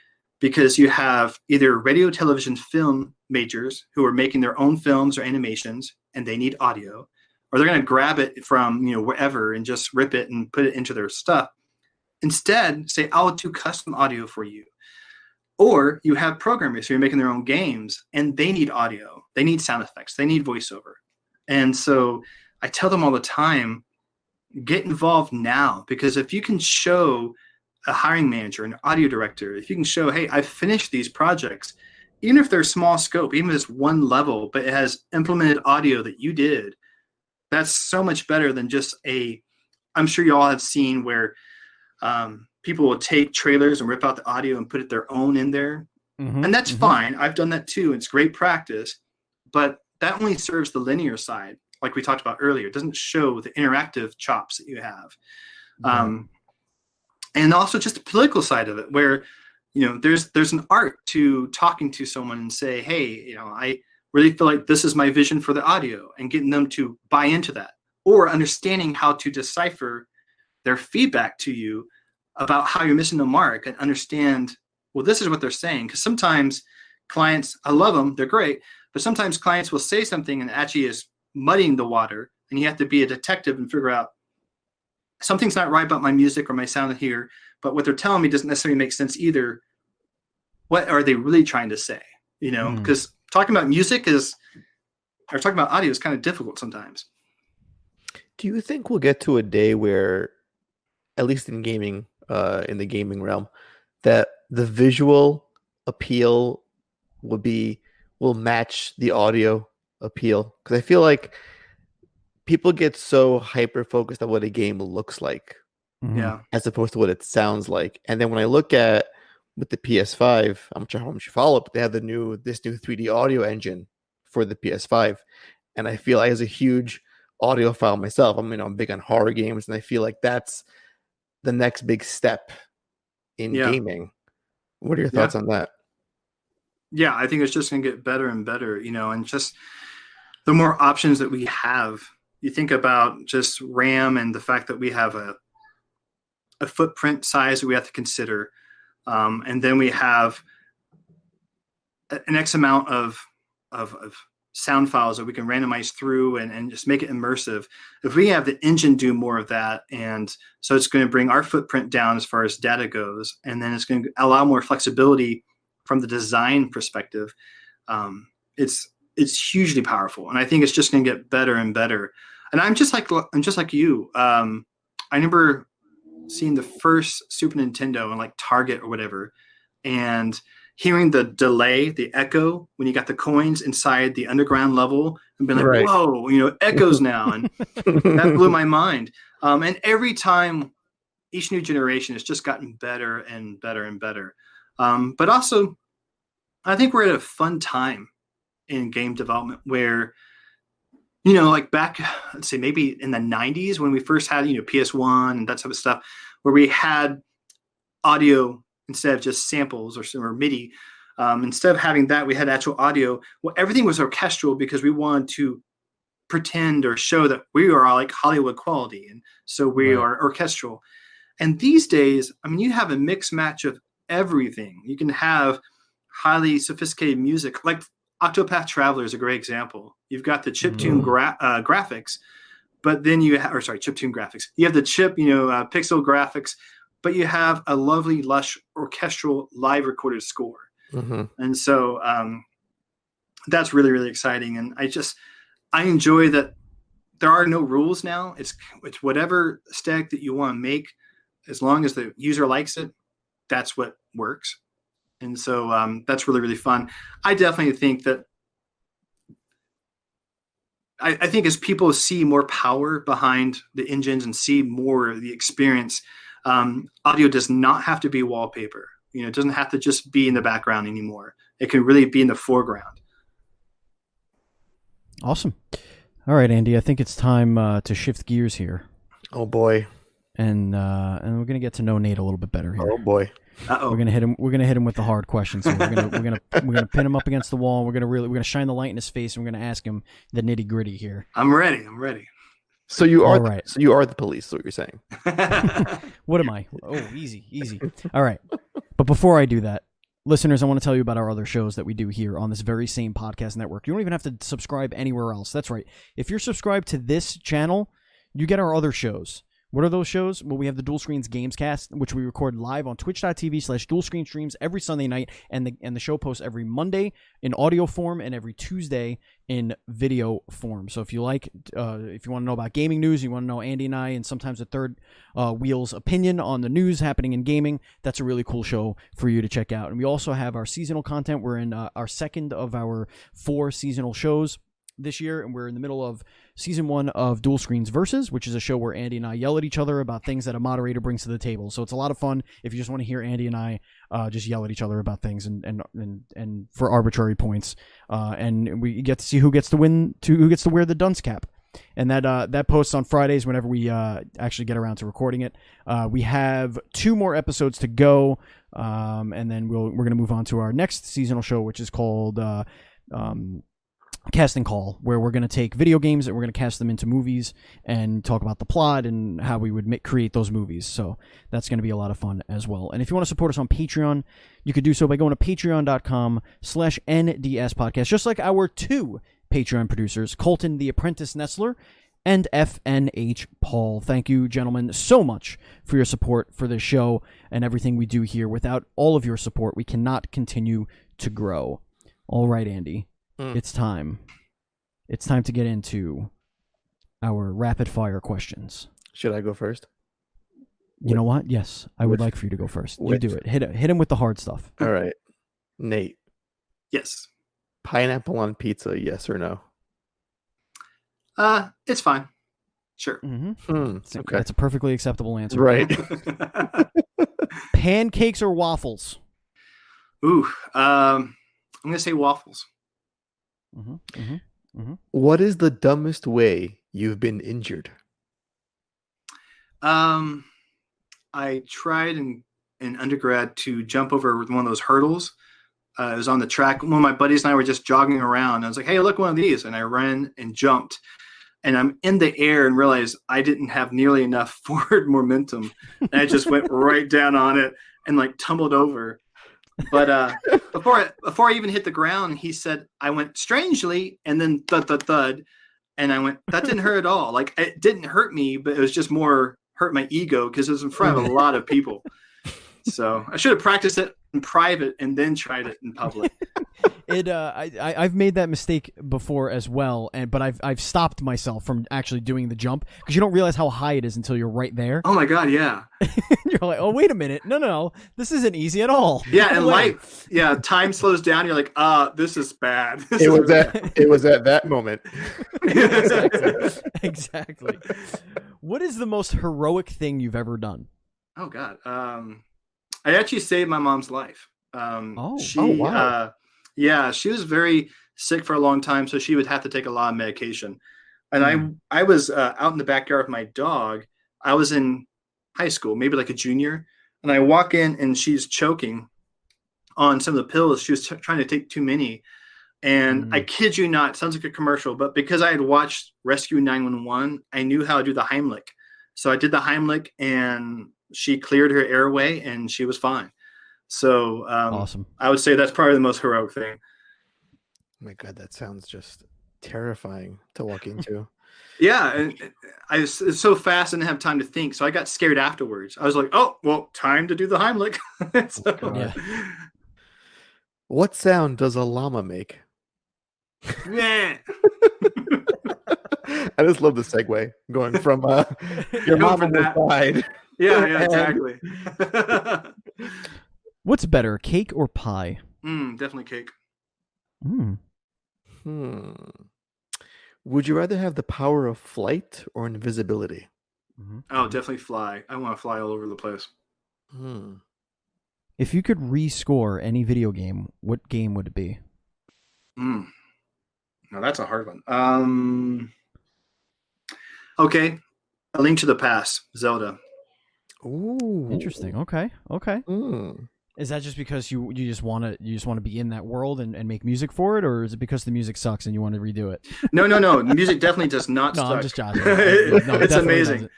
because you have either radio, television, film majors who are making their own films or animations, and they need audio, or they're going to grab it from, you know, wherever and just rip it and put it into their stuff. Instead, say, I'll do custom audio for you. Or you have programmers who are making their own games, and they need audio, they need sound effects, they need voiceover. And so I tell them all the time, get involved now, because if you can show a hiring manager, an audio director, if you can show, hey, I've finished these projects, even if they're small scope, even if it's one level, but it has implemented audio that you did, that's so much better than just I'm sure you all have seen where people will take trailers and rip out the audio and put it their own in there. And that's fine. I've done that too. It's great practice, but that only serves the linear side. Like we talked about earlier, it doesn't show the interactive chops that you have. And also just the political side of it, where, you know, there's an art to talking to someone and say, hey, you know, I really feel like this is my vision for the audio, and getting them to buy into that, or understanding how to decipher their feedback to you about how you're missing the mark, and understand, well, this is what they're saying. Because sometimes clients, I love them, they're great, but sometimes clients will say something and actually is muddying the water, and you have to be a detective and figure out something's not right about my music or my sound here, but what they're telling me doesn't necessarily make sense either. what are they really trying to say? You know, because talking about music or talking about audio is kind of difficult sometimes. Do you think we'll get to a day where, at least in gaming, in the gaming realm, that the visual appeal will match the audio appeal? Because I feel like people get so hyper focused on what a game looks like, as opposed to what it sounds like. And then when I look at with the PS5, I'm not sure how much you follow, but they have this new 3D audio engine for the PS5, and I feel like as a huge audiophile myself, I'm big on horror games, and I feel like that's the next big step in gaming. What are your thoughts on that? Yeah, I think it's just going to get better and better, you know, and just the more options that we have. You think about just RAM and the fact that we have a footprint size that we have to consider. And then we have an X amount of sound files that we can randomize through and just make it immersive. If we have the engine do more of that, and so it's going to bring our footprint down as far as data goes, and then it's going to allow more flexibility from the design perspective. It's hugely powerful, and I think it's just going to get better and better. And I'm just like you. I remember seeing the first Super Nintendo in like Target or whatever, and hearing the delay, the echo when you got the coins inside the underground level, and being like, whoa, you know, echoes now. And that blew my mind. And every time, each new generation has just gotten better and better and better. But also, I think we're at a fun time in game development where, you know, like back, let's say maybe in the 90s when we first had, you know, PS1 and that type of stuff, where we had audio instead of just samples or MIDI. Instead of having that, we had actual audio. Well, everything was orchestral because we wanted to pretend or show that we are like Hollywood quality. And so we are orchestral. And these days, I mean, you have a mixed match of everything. You can have highly sophisticated music, like Octopath Traveler is a great example. You've got the chiptune graphics, but then chiptune graphics. You have the pixel graphics, but you have a lovely, lush orchestral live recorded score. And so that's really, really exciting. And I enjoy that there are no rules now. It's whatever aesthetic that you want to make, as long as the user likes it, that's what works. And so that's really, really fun. I definitely think that I think as people see more power behind the engines and see more of the experience, audio does not have to be wallpaper. You know, it doesn't have to just be in the background anymore. It can really be in the foreground. Awesome. All right, Andy, I think it's time to shift gears here. Oh boy. And we're gonna get to know Nate a little bit better here. Oh boy. Uh-oh. We're gonna hit him with the hard questions. So we're gonna pin him up against the wall. We're gonna shine the light in his face, and we're gonna ask him the nitty gritty here. I'm ready. So you are right. So you are the police. Is what you're saying? What am I? Oh, easy. All right. But before I do that, listeners, I want to tell you about our other shows that we do here on this very same podcast network. You don't even have to subscribe anywhere else. That's right. If you're subscribed to this channel, you get our other shows. What are those shows? Well, we have the Duel Screens Gamescast, which we record live on twitch.tv/Duel Screen Streams every Sunday night, and the show posts every Monday in audio form and every Tuesday in video form. So if you want to know about gaming news, you want to know Andy and I, and sometimes a third wheel's opinion on the news happening in gaming, that's a really cool show for you to check out. And we also have our seasonal content. We're in our second of our 4 seasonal shows this year, and we're in the middle of season 1 of Duel Screens Versus, which is a show where Andy and I yell at each other about things that a moderator brings to the table. So it's a lot of fun if you just want to hear Andy and I just yell at each other about things and for arbitrary points. And we get to see who gets to wear the dunce cap. And that posts on Fridays whenever we actually get around to recording it. We have 2 more episodes to go, and then we're going to move on to our next seasonal show, which is called Casting Call, where we're going to take video games and we're going to cast them into movies and talk about the plot and how we would create those movies. So that's going to be a lot of fun as well. And if you want to support us on Patreon, you could do so by going to patreon.com/NDS podcast, just like our 2 Patreon producers, Colton the Apprentice Nestler and FNH Paul. Thank you, gentlemen, so much for your support for this show and everything we do here. Without all of your support, we cannot continue to grow. All right, Andy, it's time. It's time to get into our rapid fire questions. Should I go first? You know what? Yes, I would like for you to go first. You do it. Hit him with the hard stuff. All right. Nate. Yes. Pineapple on pizza, yes or no? It's fine. Sure. Okay. Okay. That's a perfectly acceptable answer. Right. Pancakes or waffles? Ooh, I'm gonna say waffles. What is the dumbest way you've been injured? I tried in undergrad to jump over one of those hurdles. It was on the track. One of my buddies and I were just jogging around. I was like, hey, look, one of these. And I ran and jumped. And I'm in the air and realized I didn't have nearly enough forward momentum. And I just went right down on it and like tumbled over. But before I even hit the ground, he said, I went strangely and then thud. And I went, that didn't hurt at all. Like, it didn't hurt me, but it was just more hurt my ego because it was in front of a lot of people. So I should have practiced it in private and then tried it in public. I've made that mistake before as well, but I've stopped myself from actually doing the jump because you don't realize how high it is until you're right there. Oh my God, yeah. You're like, oh, wait a minute. No, this isn't ezy at all. Yeah, and time slows down. You're like, this is bad. It was at that moment. Exactly. What is the most heroic thing you've ever done? Oh God. I actually saved my mom's life. Wow. She was very sick for a long time, so she would have to take a lot of medication. And I was out in the backyard with my dog. I was in high school, maybe like a junior, and I walk in and she's choking on some of the pills. She was trying to take too many. And I kid you not, it sounds like a commercial, but because I had watched Rescue 911, I knew how to do the Heimlich. So I did the Heimlich and she cleared her airway and she was fine. So awesome. I would say that's probably the most heroic thing. Oh my God, that sounds just terrifying to walk into. Yeah, and it's so fast I didn't have time to think. So I got scared afterwards. I was like, oh, well, time to do the Heimlich. Yeah. What sound does a llama make? Yeah. I just love the segue going from your mom on the side. Yeah, exactly. What's better, cake or pie? Definitely cake. Would you rather have the power of flight or invisibility? Oh, definitely fly. I want to fly all over the place. If you could rescore any video game, what game would it be? Now that's a hard one. Okay, A Link to the Past, Zelda. Ooh, interesting. Okay. Is that just because you just want to be in that world and make music for it, or is it because the music sucks and you want to redo it? No. The music definitely does not suck. I'm just joking. It's amazing.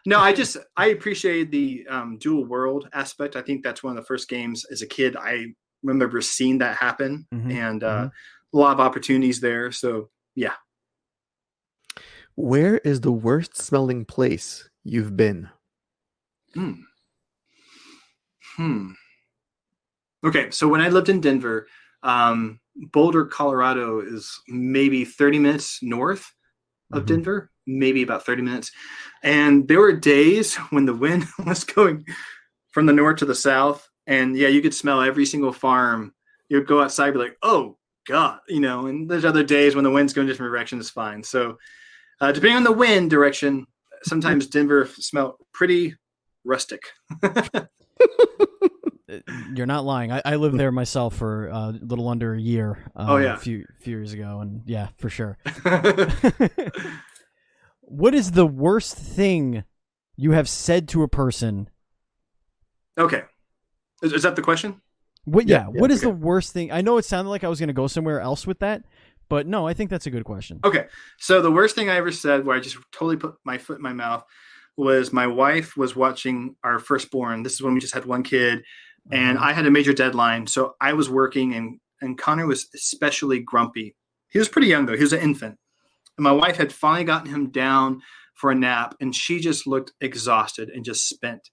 No, I appreciate the dual world aspect. I think that's one of the first games as a kid I remember seeing that happen, and a lot of opportunities there. So yeah. Where is the worst smelling place you've been? Okay, so when I lived in Denver, Boulder, Colorado is maybe 30 minutes north of Denver, maybe about 30 minutes. And there were days when the wind was going from the north to the south. And yeah, you could smell every single farm. You'd go outside and be like, oh God, and there's other days when the wind's going different directions, it's fine. So depending on the wind direction, sometimes Denver smelled pretty rustic. You're not lying. I lived there myself for a little under a year. A few years ago, and yeah, for sure. What is the worst thing you have said to a person? Okay, is that the question? What is the worst thing? I know it sounded like I was going to go somewhere else with that, but no, I think that's a good question. Okay, so the worst thing I ever said, where I just totally put my foot in my mouth, was my wife was watching our firstborn. This is when we just had one kid. And I had a major deadline, so I was working, and Connor was especially grumpy. He was pretty young, though. He was an infant. And my wife had finally gotten him down for a nap, and she just looked exhausted and just spent.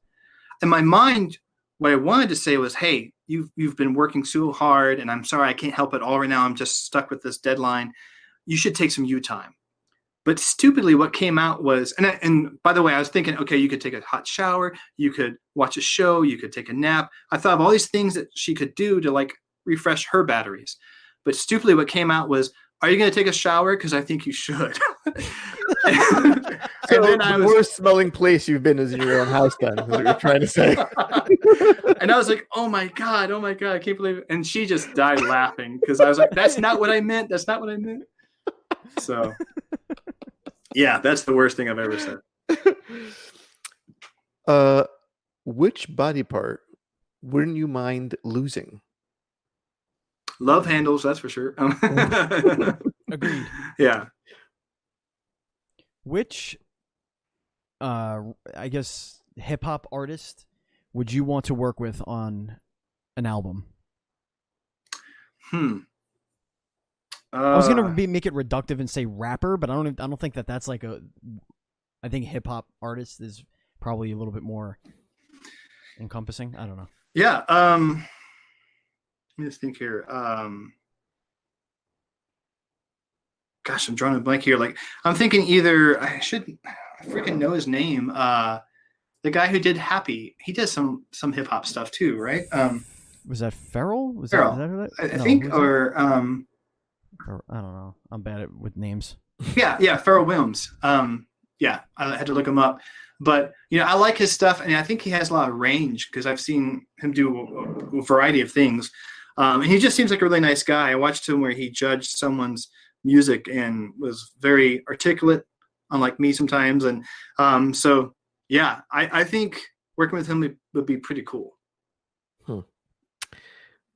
In my mind, what I wanted to say was, hey, you've been working so hard, and I'm sorry I can't help it all right now. I'm just stuck with this deadline. You should take some you time. But stupidly, what came out was, and by the way, I was thinking, okay, you could take a hot shower, you could watch a show, you could take a nap. I thought of all these things that she could do to like refresh her batteries. But stupidly, what came out was, are you going to take a shower? Because I think you should. So then the worst smelling place you've been is in your own house, then, is what you're trying to say. And I was like, oh my God, I can't believe it. And she just died laughing because I was like, that's not what I meant. That's not what I meant. So, yeah, that's the worst thing I've ever said. Which body part wouldn't you mind losing? Love handles, that's for sure. Agreed. Yeah. Which, I guess, hip hop artist would you want to work with on an album? I was gonna make it reductive and say rapper, but I don't think that's like a. I think hip hop artist is probably a little bit more encompassing. I don't know. Yeah. Let me just think here. Gosh, I'm drawing a blank here. Like, I'm thinking either I freaking know his name. The guy who did Happy, he does some hip hop stuff too, right? Was that Ferrell? Ferrell. That who that? I think, or I don't know. I'm bad with names. Yeah, Pharrell Williams. Yeah, I had to look him up, but I like his stuff, and I think he has a lot of range because I've seen him do a variety of things, and he just seems like a really nice guy. I watched him where he judged someone's music and was very articulate, unlike me sometimes, and so yeah, I think working with him would be pretty cool.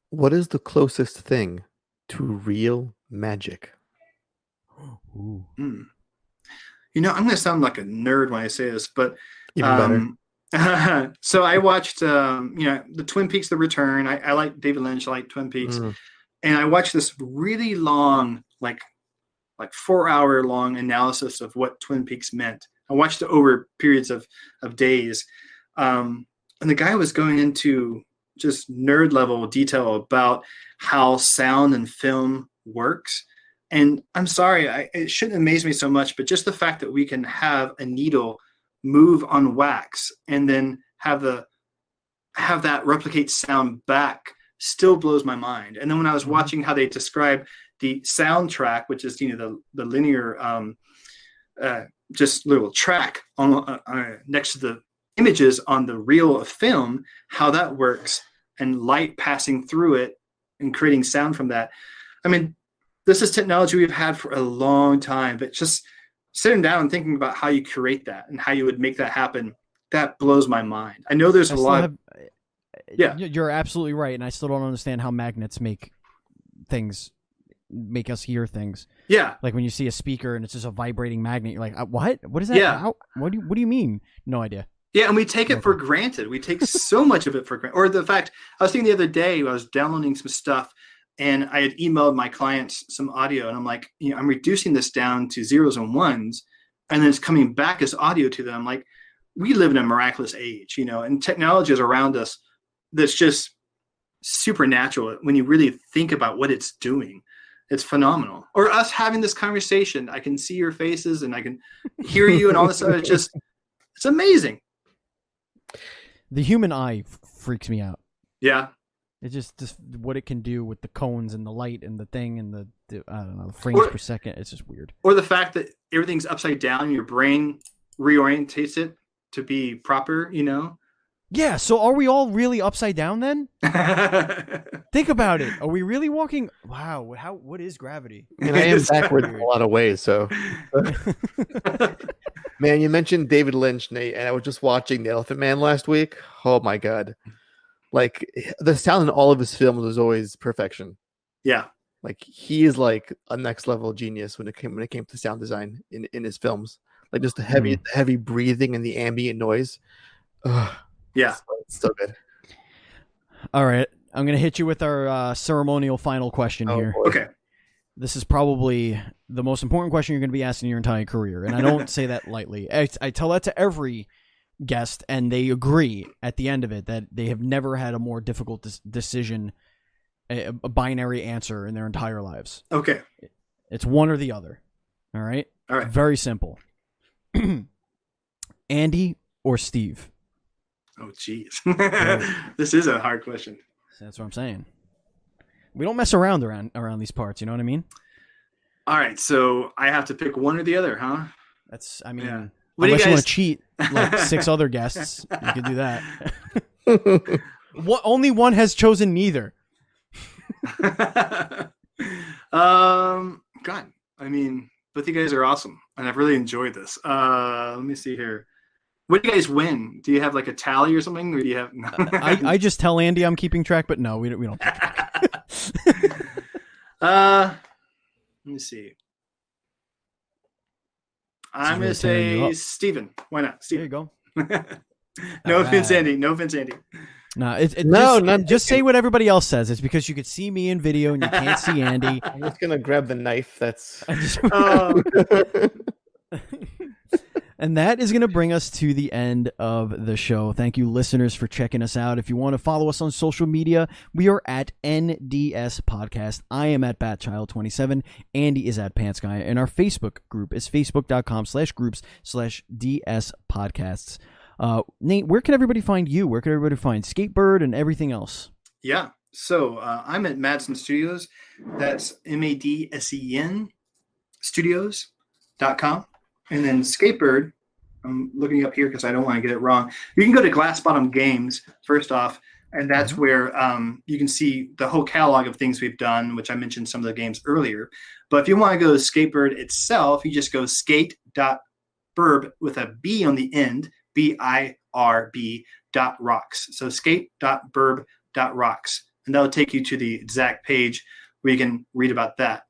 What is the closest thing to real magic? Ooh. I'm going to sound like a nerd when I say this, but Even better. So I watched, the Twin Peaks: The Return. I like David Lynch. I like Twin Peaks, and I watched this really long, like 4-hour long analysis of what Twin Peaks meant. I watched it over periods of days, and the guy was going into just nerd level detail about how sound and film works. And I'm sorry, it shouldn't amaze me so much, but just the fact that we can have a needle move on wax and then have that replicate sound back still blows my mind. And then when I was watching how they describe the soundtrack, which is the linear just little track on next to the images on the reel of film, how that works and light passing through it and creating sound from that. I mean, this is technology we've had for a long time, but just sitting down and thinking about how you create that and how you would make that happen, that blows my mind. I know there's a lot. Yeah, you're absolutely right, and I still don't understand how magnets make us hear things. Yeah, like when you see a speaker and it's just a vibrating magnet, you're like, what? What is that? Yeah. What do you mean? No idea. Yeah, and we take it for granted. We take so much of it for granted. Or the fact, I was thinking the other day, I was downloading some stuff, and I had emailed my clients some audio, and I'm like, I'm reducing this down to zeros and ones, and then it's coming back as audio to them. I'm like, we live in a miraculous age, and technology is around us that's just supernatural when you really think about what it's doing. It's phenomenal. Or us having this conversation, I can see your faces and I can hear you and all this stuff. It's amazing. The human eye freaks me out. Yeah. It's just what it can do with the cones and the light and the thing and the I don't know, the frames per second. It's just weird. Or the fact that everything's upside down, your brain reorientates it to be proper, Yeah, so are we all really upside down then? Think about it. Are we really walking? Wow, what is gravity? And I am backwards in a lot of ways, so. Man, you mentioned David Lynch, Nate, and I was just watching The Elephant Man last week. Oh my God. Like, the sound in all of his films is always perfection. Yeah. Like, he is like a next level genius when it came to sound design in his films. Like, just the heavy breathing and the ambient noise. Ugh. Yeah. It's so good. All right. I'm going to hit you with our ceremonial final question here. Okay. this is probably the most important question you're going to be asked in your entire career, and I don't say that lightly. I tell that to every guest, and they agree at the end of it that they have never had a more difficult decision, a binary answer in their entire lives. Okay. It's one or the other. All right? All right. Very simple. Andy or Steve? Oh, jeez. This is a hard question. That's what I'm saying. We don't mess around these parts, you know what I mean? All right, so I have to pick one or the other, huh? That's, I mean, Yeah. What do unless you you guys want to cheat like 6 other guests, you can do that. Only one has chosen neither. God, I mean, both you guys are awesome, and I've really enjoyed this. Let me see here. What do you guys win? Do you have like a tally or something, or do you have? I just tell Andy I'm keeping track, but no, we don't keep track. Let me see. I'm really gonna tearing you say up. Steven. Why not? There you Steven. go. No offense, Alright. Andy. No offense, Andy. No, No, just say what everybody else says. It's because you could see me in video and you can't see Andy. I'm just gonna grab the knife. That's. I just- Oh, And that is going to bring us to the end of the show. Thank you, listeners, for checking us out. If you want to follow us on social media, we are at NDS Podcast. I am at BatChild27. Andy is at PantsGuy. And our Facebook group is facebook.com/groups/DS Podcasts. Nate, where can everybody find you? Where can everybody find SkateBIRD and everything else? yeah. So I'm at Madsen Studios. That's MADSEN Studios.com. And then SkateBIRD, I'm looking up here because I don't want to get it wrong. You can go to Glass Bottom Games, first off, and that's where you can see the whole catalog of things we've done, which I mentioned some of the games earlier. But if you want to go to SkateBIRD itself, you just go skate.birb with a B on the end, BIRB.rocks. So skate.birb.rocks. And that'll take you to the exact page where you can read about that.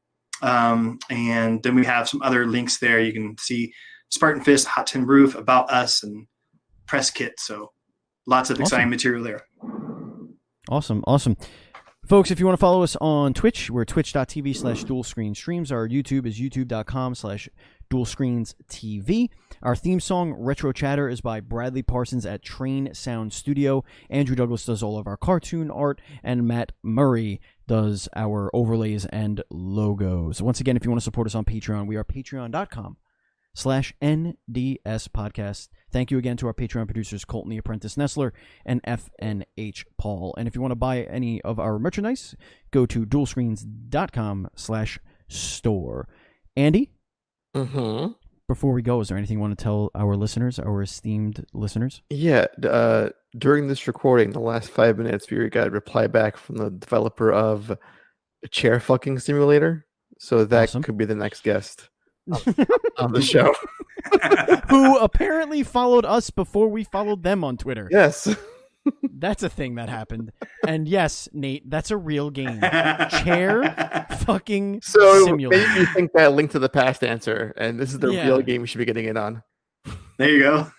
And then we have some other links there. You can see Spartan Fist, Hot Tin Roof, About Us, and Press Kit. So lots of exciting material there. Awesome. Folks, if you want to follow us on Twitch, we're twitch.tv/Duel Screen Streams. Our YouTube is youtube.com/Duel Screens TV. Our theme song, Retro Chatter, is by Bradley Parsons at Train Sound Studio. Andrew Douglas does all of our cartoon art, and Matt Murray does our overlays and logos. Once again, if you want to support us on Patreon, we are patreon.com/NDS Podcast. Thank you again to our Patreon producers, Colton the Apprentice Nestler and FNH Paul. And if you want to buy any of our merchandise, go to duelscreens.com/store. Andy? Mm-hmm. Before we go, is there anything you want to tell our listeners, our esteemed listeners? Yeah. During this recording, the last 5 minutes, we got a reply back from the developer of a chair fucking simulator. So that Awesome. could be the next guest on the show. Who apparently followed us before we followed them on Twitter. Yes. That's a thing that happened. And yes, Nate, that's a real game. Chair fucking So simulator. maybe you think that Link to the Past answer, and this is the Yeah. real game you should be getting in on. There you go.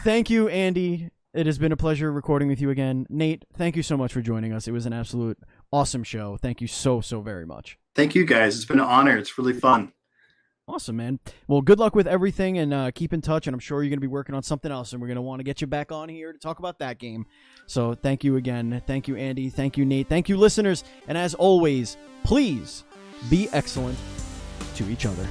Thank you, Andy. It has been a pleasure recording with you again. Nate, thank you so much for joining us. It was an absolute awesome show. Thank you so very much. Thank you, guys. It's been an honor. It's really fun. Awesome, man. Well, good luck with everything, and keep in touch, and I'm sure you're going to be working on something else, and we're going to want to get you back on here to talk about that game. So thank you again. Thank you, Andy. Thank you, Nate. Thank you, listeners. And as always, please be excellent to each other.